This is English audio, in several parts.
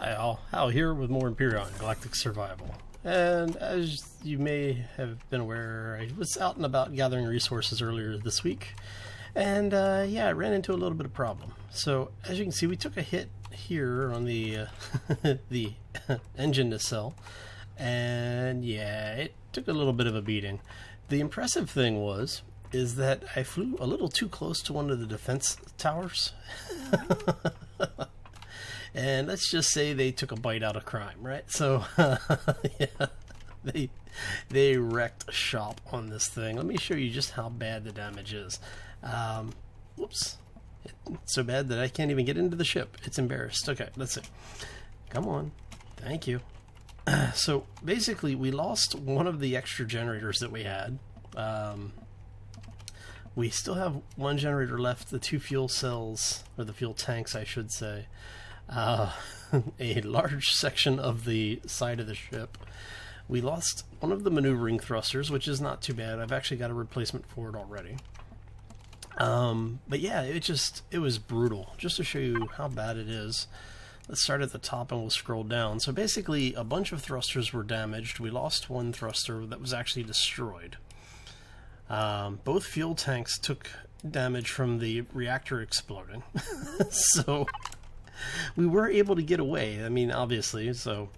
Hi all, Hal here with more Empyrion, Galactic Survival. And as you may have been aware, I was out and about gathering resources earlier this week. And yeah, I ran into a little bit of problem. So as you can see, we took a hit here on the the engine nacelle. And yeah, it took a little bit of a beating. The impressive thing is that I flew a little too close to one of the defense towers. And let's just say they took a bite out of crime, right? So, yeah, they wrecked shop on this thing. Let me show you just how bad the damage is. Whoops. It's so bad that I can't even get into the ship. It's embarrassed. Okay, let's see. Come on. Thank you. So, basically, we lost one of the extra generators that we had. We still have one generator left, the two fuel cells, or the fuel tanks, I should say. A large section of the side of the ship. We lost one of the maneuvering thrusters, which is not too bad. I've actually got a replacement for it already. But yeah, it was brutal. Just to show you how bad it is, let's start at the top and we'll scroll down. So basically, a bunch of thrusters were damaged. We lost one thruster that was actually destroyed. Both fuel tanks took damage from the reactor exploding. So we were able to get away, I mean, obviously, so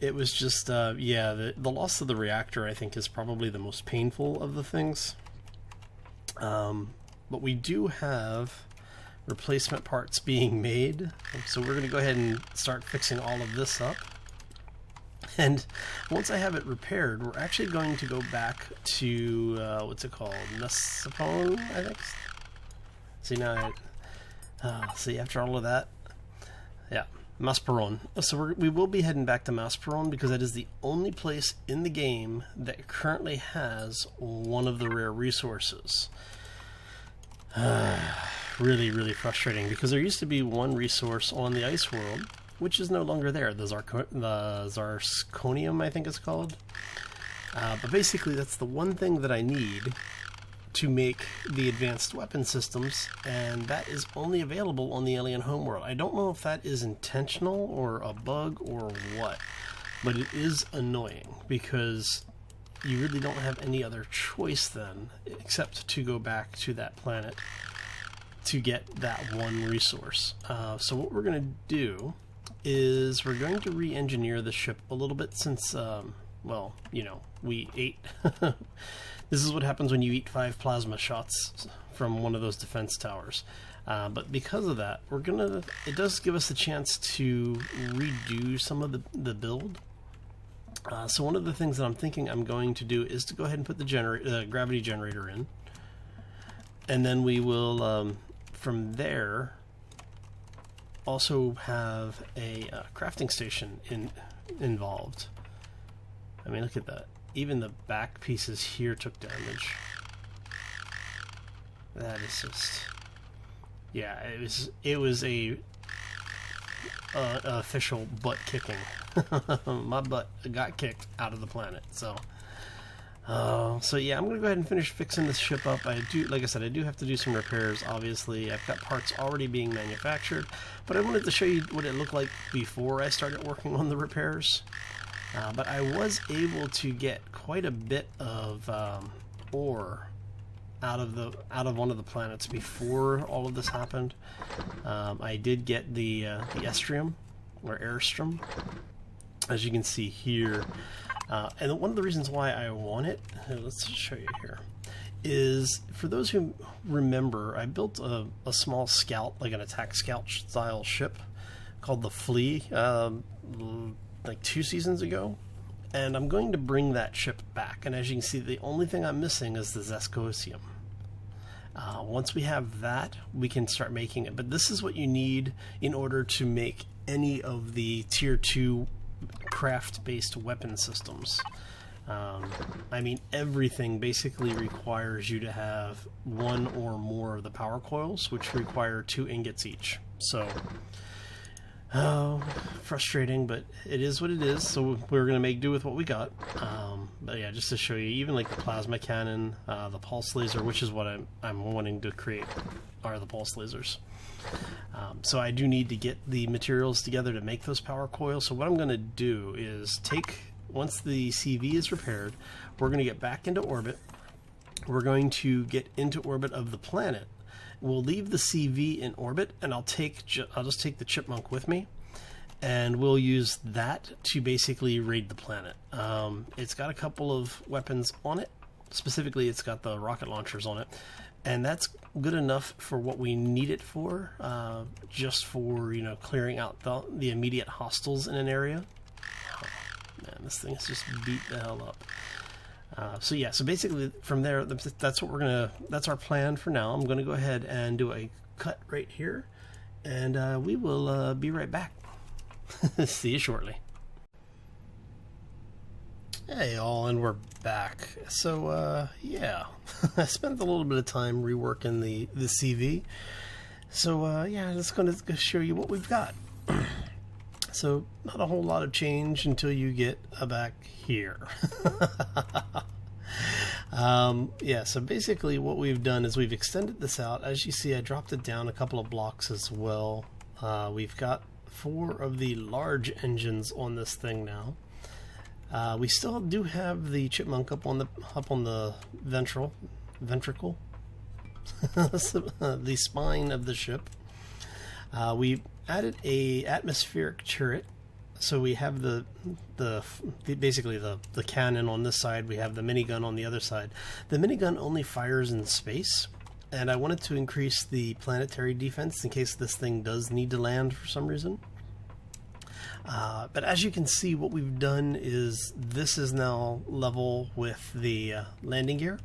it was just, yeah, the loss of the reactor, I think, is probably the most painful of the things. But we do have replacement parts being made, so we're going to go ahead and start fixing all of this up. And once I have it repaired, we're actually going to go back to, what's it called, Mesopone, I think? See, now, see, after all of that, yeah, Masperon. So we will be heading back to Masperon because that is the only place in the game that currently has one of the rare resources. Really, really frustrating because there used to be one resource on the ice world, which is no longer there. The Zarconium, I think it's called. But basically, that's the one thing that I need to make the advanced weapon systems, and that is only available on the Alien homeworld. I don't know if that is intentional or a bug or what, but it is annoying because you really don't have any other choice then except to go back to that planet to get that one resource. So what we're going to do is we're going to re-engineer the ship a little bit since, well, you know, we ate... This is what happens when you eat 5 plasma shots from one of those defense towers. But because of that, it does give us a chance to redo some of the build. So one of the things that I'm thinking I'm going to do is to go ahead and put the gravity generator in. And then we will, from there, also have a crafting station involved. I mean, look at that. Even the back pieces here took damage. That is just... Yeah, it was a official butt kicking. My butt got kicked out of the planet, so... so yeah, I'm going to go ahead and finish fixing this ship up. Like I said, I do have to do some repairs, obviously. I've got parts already being manufactured, but I wanted to show you what it looked like before I started working on the repairs. But I was able to get quite a bit of ore out of one of the planets before all of this happened. I did get the estrium or airstrom, as you can see here. And one of the reasons why I want it, let's show you here, is for those who remember, I built a small scout, like an attack scout style ship called the Flea, like 2 seasons ago, and I'm going to bring that ship back. And as you can see, the only thing I'm missing is the Zescosium. Once we have that, we can start making it. But this is what you need in order to make any of the tier 2 craft-based weapon systems. I mean, everything basically requires you to have one or more of the power coils, which require 2 ingots each. So, frustrating, but it is what it is, so we're going to make do with what we got. But yeah, just to show you, even like the plasma cannon, the pulse laser, which is what I'm wanting to create, are the pulse lasers. So I do need to get the materials together to make those power coils. So what I'm going to do is once the CV is repaired, we're going to get back into orbit. We're going to get into orbit of the planet. We'll leave the CV in orbit, and I'll just take the chipmunk with me, and we'll use that to basically raid the planet. It's got a couple of weapons on it. Specifically, it's got the rocket launchers on it, and that's good enough for what we need it for, just for, you know, clearing out the immediate hostiles in an area. Oh, man, this thing is just beat the hell up. So yeah, so basically from there, that's our plan for now. I'm gonna go ahead and do a cut right here, and we will be right back. See you shortly. Hey all, and we're back. So yeah, I spent a little bit of time reworking the CV. So yeah, I'm just gonna show you what we've got. So not a whole lot of change until you get back here. Yeah, so basically what we've done is we've extended this out. As you see, I dropped it down a couple of blocks as well. We've got 4 of the large engines on this thing now. We still do have the chipmunk up on the ventricle, the spine of the ship. We added a atmospheric turret, so we have basically the cannon on this side. We have the minigun on the other side. The minigun only fires in space, and I wanted to increase the planetary defense in case this thing does need to land for some reason. But as you can see, what we've done is this is now level with the landing gear.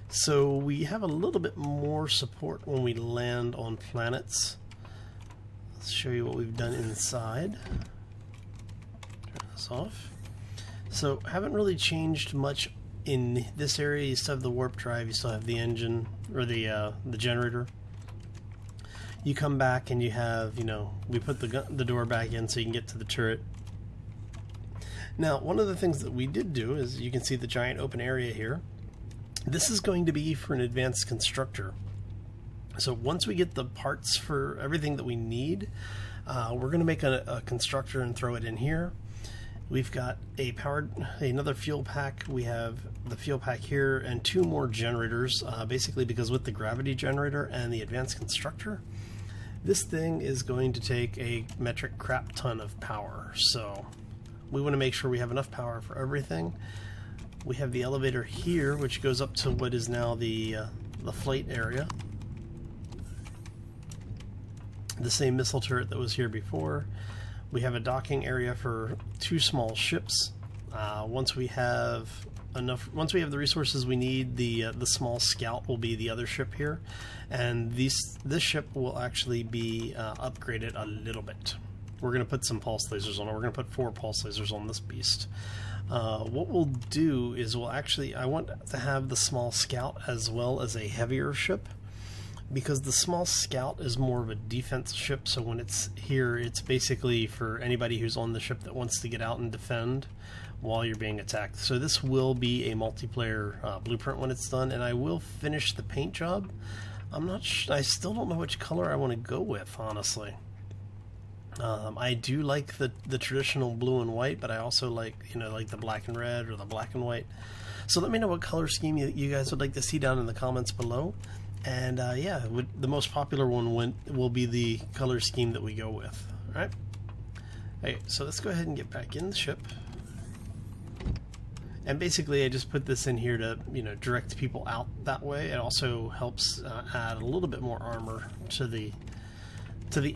So we have a little bit more support when we land on planets. Let's show you what we've done inside. Turn this off. So haven't really changed much in this area. You still have the warp drive, you still have the engine, or the generator. You come back and you have, you know, we put the door back in so you can get to the turret. Now, one of the things that we did do is you can see the giant open area here. This is going to be for an advanced constructor. So once we get the parts for everything that we need, we're going to make a constructor and throw it in here. We've got another fuel pack. We have the fuel pack here and 2 more generators, basically because with the gravity generator and the advanced constructor, this thing is going to take a metric crap ton of power. So we want to make sure we have enough power for everything. We have the elevator here, which goes up to what is now the flight area. The same missile turret that was here before. We have a docking area for 2 small ships. Once we have the resources we need, the small scout will be the other ship here, and this ship will actually be upgraded a little bit. We're going to put some pulse lasers on it. We're going to put 4 pulse lasers on this beast. What we'll do is I want to have the small scout as well as a heavier ship, because the small scout is more of a defense ship, so when it's here, it's basically for anybody who's on the ship that wants to get out and defend while you're being attacked. So this will be a multiplayer blueprint when it's done, and I will finish the paint job. I still don't know which color I want to go with, honestly. I do like the traditional blue and white, but I also like the black and red or the black and white. So let me know what color scheme you guys would like to see down in the comments below. And yeah, the most popular one will be the color scheme that we go with. All right. Okay, so let's go ahead and get back in the ship. And basically, I just put this in here to direct people out that way. It also helps add a little bit more armor to the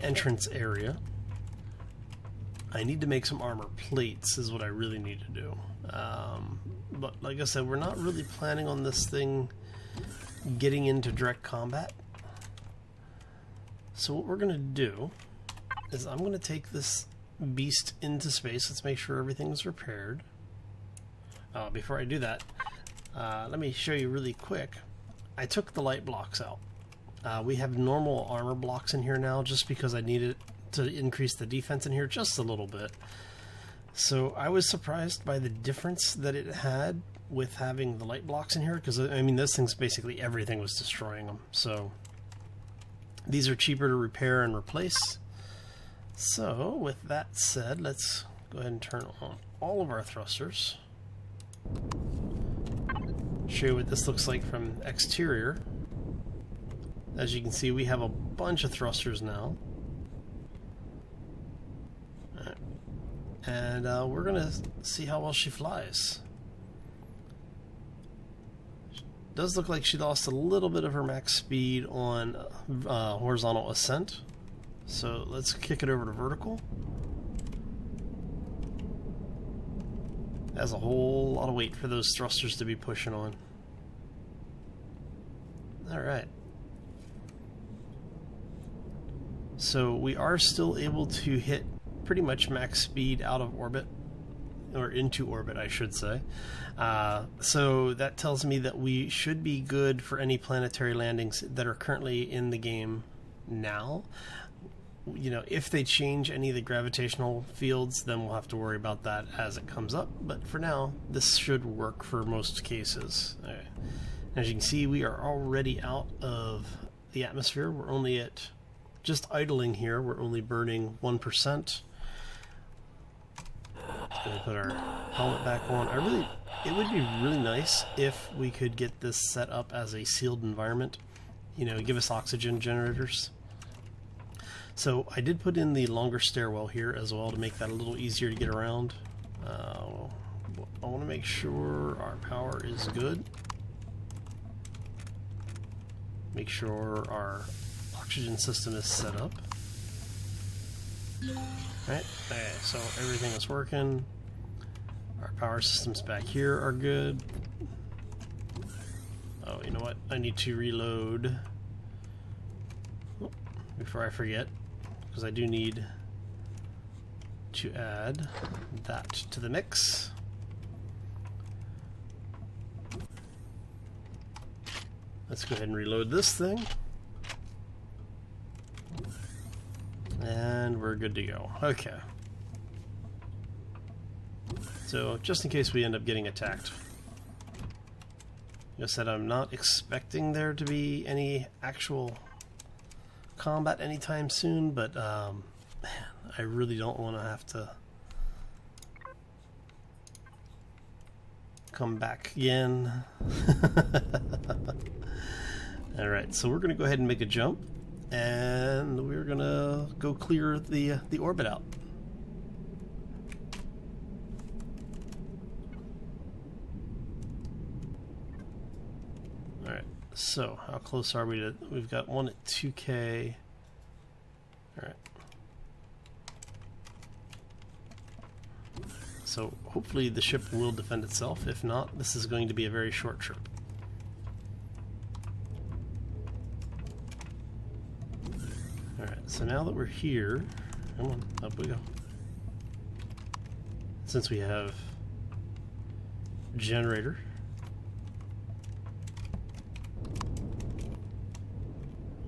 entrance area. I need to make some armor plates is what I really need to do. But like I said, we're not really planning on this thing getting into direct combat. So what we're going to do is I'm going to take this beast into space. Let's make sure everything's repaired. Before I do that, let me show you really quick. I took the light blocks out. We have normal armor blocks in here now just because I needed to increase the defense in here just a little bit. So I was surprised by the difference that it had with having the light blocks in here, because I mean those things, basically everything was destroying them. So these are cheaper to repair and replace. So with that said, let's go ahead and turn on all of our thrusters. Show you what this looks like from exterior. As you can see, we have a bunch of thrusters now. And we're going to see how well she flies. Does look like she lost a little bit of her max speed on horizontal ascent. So let's kick it over to vertical. That's a whole lot of weight for those thrusters to be pushing on. Alright. So we are still able to hit pretty much max speed out of orbit, or into orbit I should say. So that tells me that we should be good for any planetary landings that are currently in the game now. You know, if they change any of the gravitational fields, then we'll have to worry about that as it comes up, but for now this should work for most cases. Right. As you can see, we are already out of the atmosphere. We're only at, just idling here, we're only burning 1%. Gonna put our helmet back on. It would be really nice if we could get this set up as a sealed environment. You know, give us oxygen generators. So I did put in the longer stairwell here as well to make that a little easier to get around. I want to make sure our power is good. Make sure our oxygen system is set up. Right, okay, so everything is working. Our power systems back here are good. Oh, you know what? I need to reload before I forget, because I do need to add that to the mix. Let's go ahead and reload this thing. And we're good to go. Okay. So, just in case we end up getting attacked. Like I said, I'm not expecting there to be any actual combat anytime soon, but man, I really don't want to have to come back again. Alright, so we're going to go ahead and make a jump. And we're gonna go clear the orbit out. All right. So how close are we to? We've got one at 2K. All right. So hopefully the ship will defend itself. If not, this is going to be a very short trip. Alright, so now that we're here, come on, up we go. Since we have generator,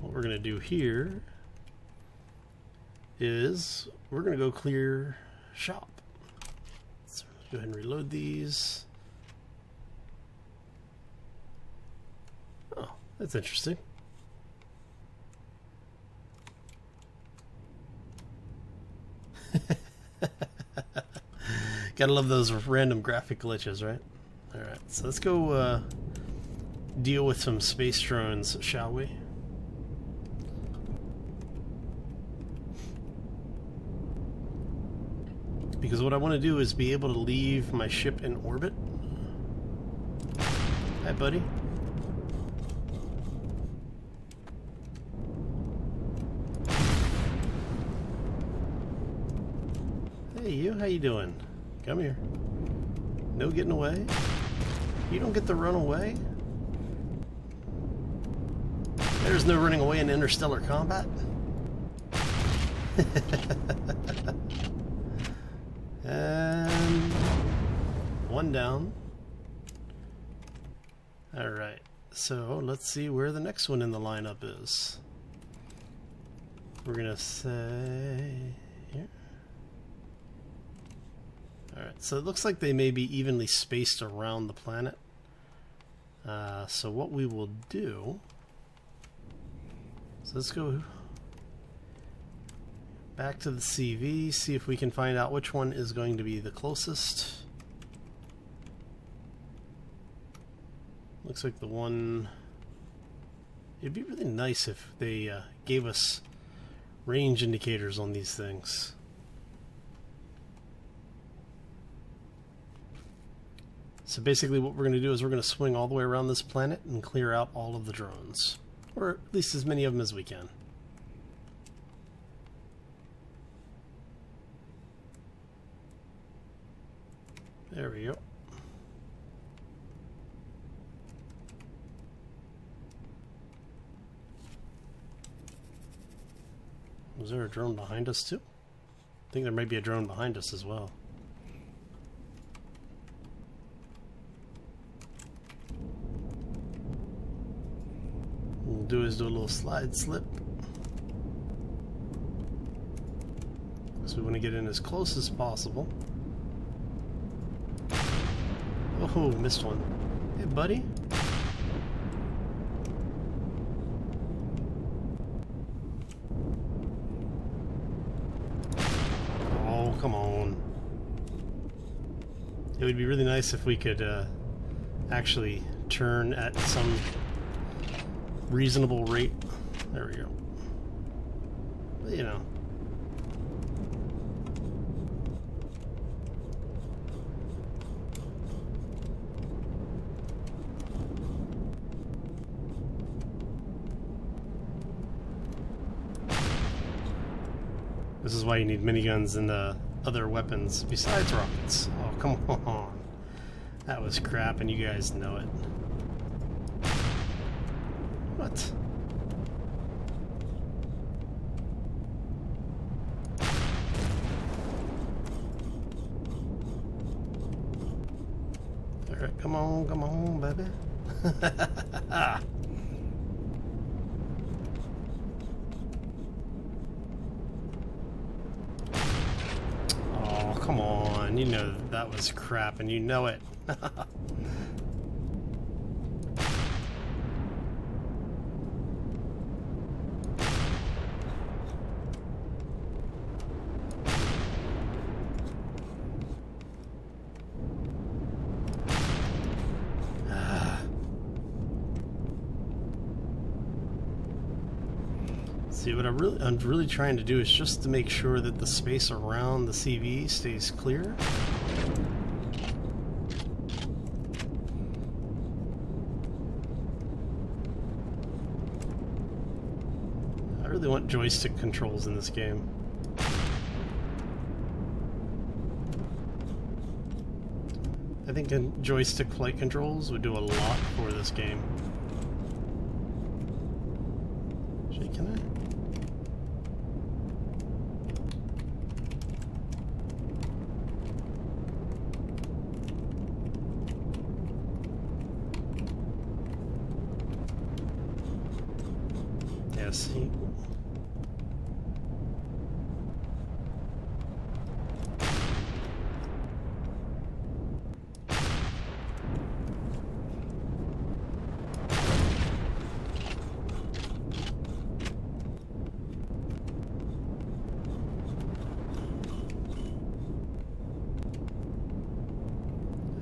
what we're going to do here is we're going to go clear shop. So go ahead and reload these. Oh, that's interesting. Gotta love those random graphic glitches, right? Alright, so let's go deal with some space drones, shall we? Because what I want to do is be able to leave my ship in orbit. Hi, buddy. Hey, you, how you doing? Come here. No getting away? You don't get to run away? There's no running away in interstellar combat. And one down. Alright, so let's see where the next one in the lineup is. We're gonna say here. Alright, so it looks like they may be evenly spaced around the planet. So what we will do... So let's go back to the CV, see if we can find out which one is going to be the closest. Looks like the one... It'd be really nice if they gave us range indicators on these things. So basically what we're going to do is we're going to swing all the way around this planet and clear out all of the drones. Or at least as many of them as we can. There we go. Was there a drone behind us too? I think there might be a drone behind us as well. What we'll do is do a little slide slip. So we want to get in as close as possible. Oh, missed one. Hey, buddy. Oh, come on. It would be really nice if we could actually turn at some reasonable rate. There we go. But, you know. This is why you need miniguns and other weapons besides rockets. Oh, come on. That was crap and you guys know it. What? Alright, come on, baby. Oh, come on. You know that was crap and you know it. See, what I'm really trying to do is just to make sure that the space around the CV stays clear. I really want joystick controls in this game. I think joystick flight controls would do a lot for this game. Actually, can I? Yes.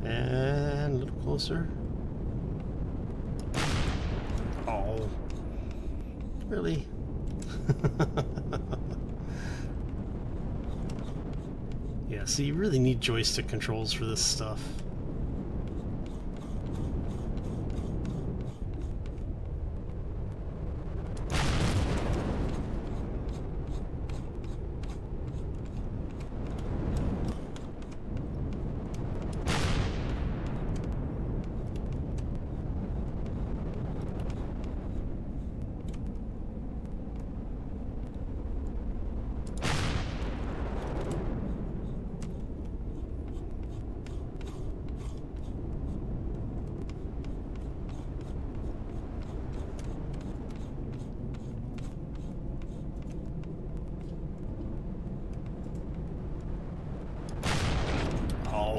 And a little closer. Oh. Really? Yeah, so you really need joystick controls for this stuff.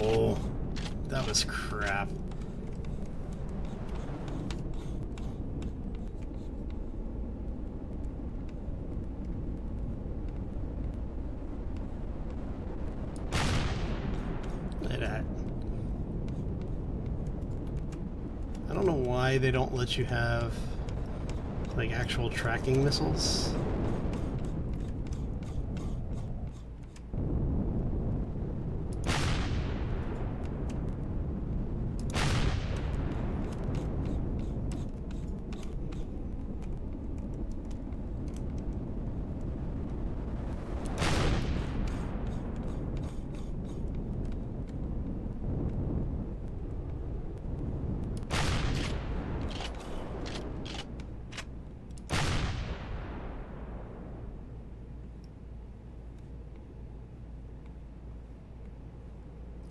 Oh, that was crap. Look at that. I don't know why they don't let you have like actual tracking missiles.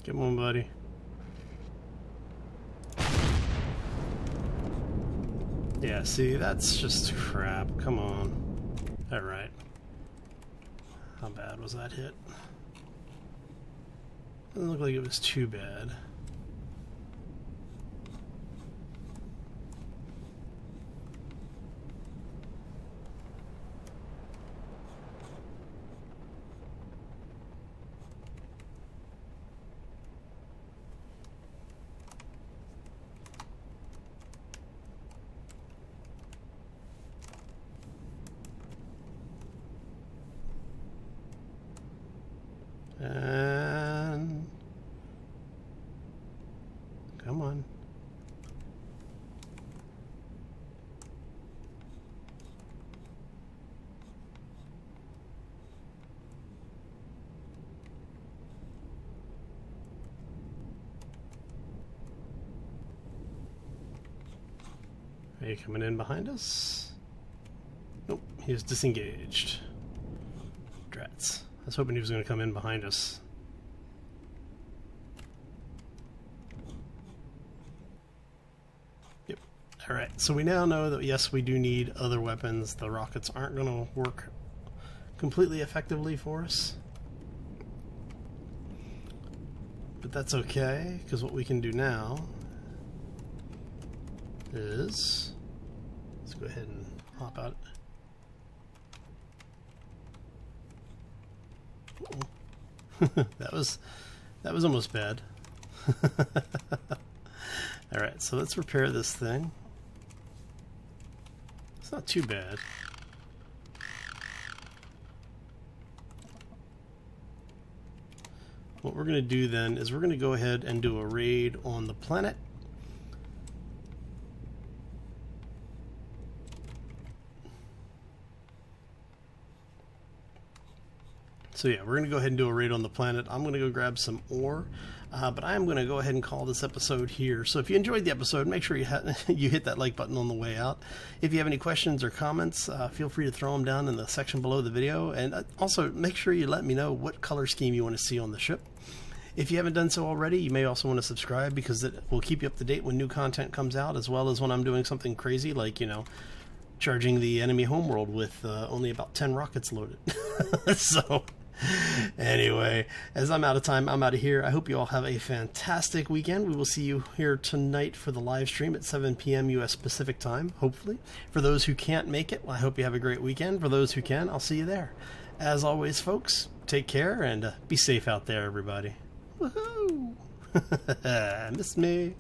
Come on, buddy. Yeah, see, that's just crap. Come on. Alright. How bad was that hit? Doesn't look like it was too bad. And come on. Are you coming in behind us? Nope, he's disengaged. Drats. I was hoping he was going to come in behind us. Yep. Alright, so we now know that yes, we do need other weapons. The rockets aren't going to work completely effectively for us. But that's okay, because what we can do now is... let's go ahead and hop out. that was almost bad. Alright, so let's repair this thing. It's not too bad. What we're going to do then is we're going to go ahead and do a raid on the planet. So yeah, we're going to go ahead and do a raid on the planet. I'm going to go grab some ore, but I'm going to go ahead and call this episode here. So if you enjoyed the episode, make sure you hit that like button on the way out. If you have any questions or comments, feel free to throw them down in the section below the video. And also make sure you let me know what color scheme you want to see on the ship. If you haven't done so already, you may also want to subscribe, because it will keep you up to date when new content comes out, as well as when I'm doing something crazy like, you know, charging the enemy homeworld with only about 10 rockets loaded. So... anyway, as I'm out of time, I'm out of here. I hope you all have a fantastic weekend. We will see you here tonight for the live stream at 7 p.m. U.S. Pacific time, hopefully. For those who can't make it, well, I hope you have a great weekend. For those who can, I'll see you there. As always, folks, take care and be safe out there, everybody. Woohoo! Miss me.